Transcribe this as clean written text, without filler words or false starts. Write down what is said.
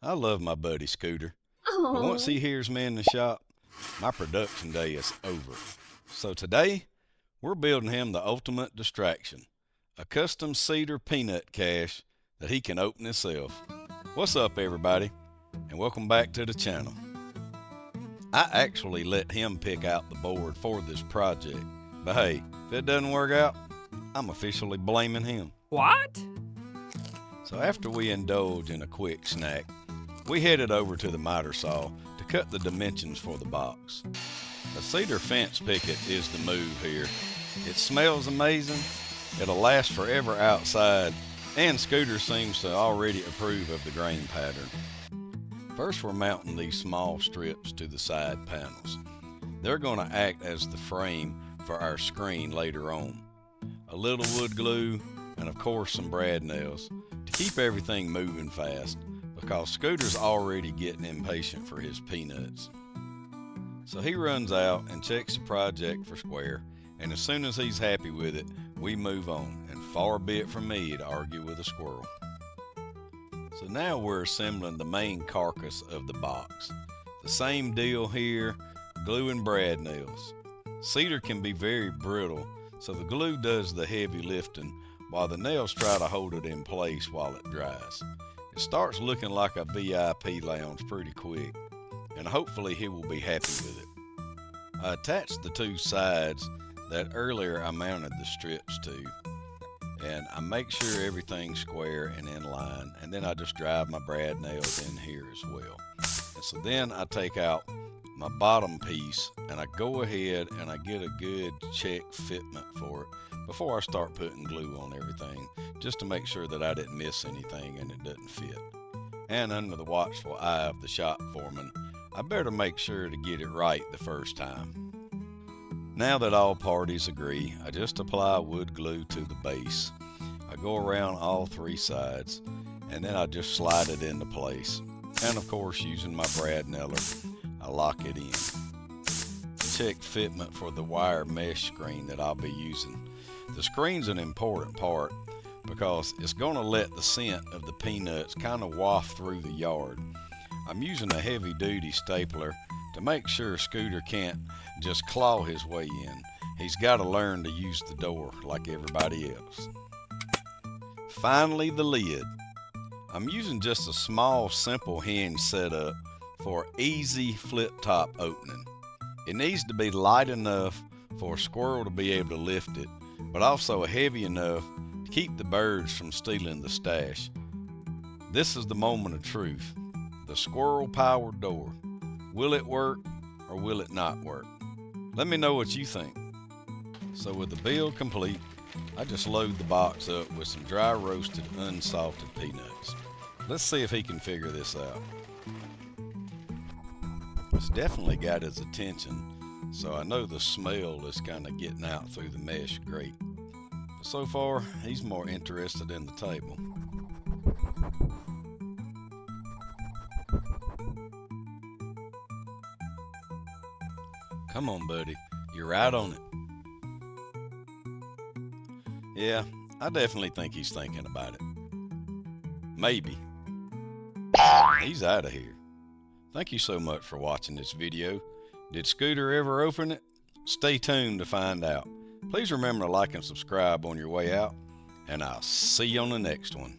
I love my buddy Scooter, but once Oh, he hears me in the shop, my production day is over. So today, we're building him the ultimate distraction, a custom Cedar peanut cache that he can open himself. What's up, everybody, and welcome back to the channel. I actually let him pick out the board for this project, but hey, if it doesn't work out, I'm officially blaming him. What? So after we indulge in a quick snack, we headed over to the miter saw to cut the dimensions for the box. The cedar fence picket is the move here. It smells amazing, it'll last forever outside, and Scooter seems to already approve of the grain pattern. First, we're mounting these small strips to the side panels. They're going to act as the frame for our screen later on. A little wood glue, and of course some brad nails to keep everything moving fast, because Scooter's already getting impatient for his peanuts. So he runs out and checks the project for square, and as soon as he's happy with it, we move on, and far be it from me to argue with a squirrel. So now we're assembling the main carcass of the box. The same deal here, glue and brad nails. Cedar can be very brittle, so the glue does the heavy lifting while the nails try to hold it in place while it dries. It starts looking like a VIP lounge pretty quick, and hopefully he will be happy with it. I attached the two sides that earlier I mounted the strips to, and I make sure everything's square and in line, and then I just drive my brad nails in here as well. And so then I take out my bottom piece and I go ahead and I get a good check fitment for it before I start putting glue on everything, just to make sure that I didn't miss anything and it doesn't fit. And under the watchful eye of the shop foreman, I better make sure to get it right the first time. Now that all parties agree, I just apply wood glue to the base. I go around all three sides, and then I just slide it into place. And of course, using my brad nailer, I lock it in. Check fitment for the wire mesh screen that I'll be using. The screen's an important part because it's going to let the scent of the peanuts kind of waft through the yard. I'm using a heavy-duty stapler to make sure Scooter can't just claw his way in. He's got to learn to use the door like everybody else. Finally, the lid. I'm using just a small, simple hinge setup for easy flip-top opening. It needs to be light enough for a squirrel to be able to lift it, but also heavy enough to keep the birds from stealing the stash. This is the moment of truth. The squirrel-powered door. Will it work or will it not work? Let me know what you think. So with the build complete, I just load the box up with some dry roasted unsalted peanuts. Let's see if he can figure this out. It's definitely got his attention, so I know the smell is kind of getting out through the mesh grate. But so far, he's more interested in the table. Come on, buddy. You're right on it. Yeah, I definitely think he's thinking about it. Maybe. He's out of here. Thank you so much for watching this video. Did Scooter ever open it? Stay tuned to find out. Please remember to like and subscribe on your way out, and I'll see you on the next one.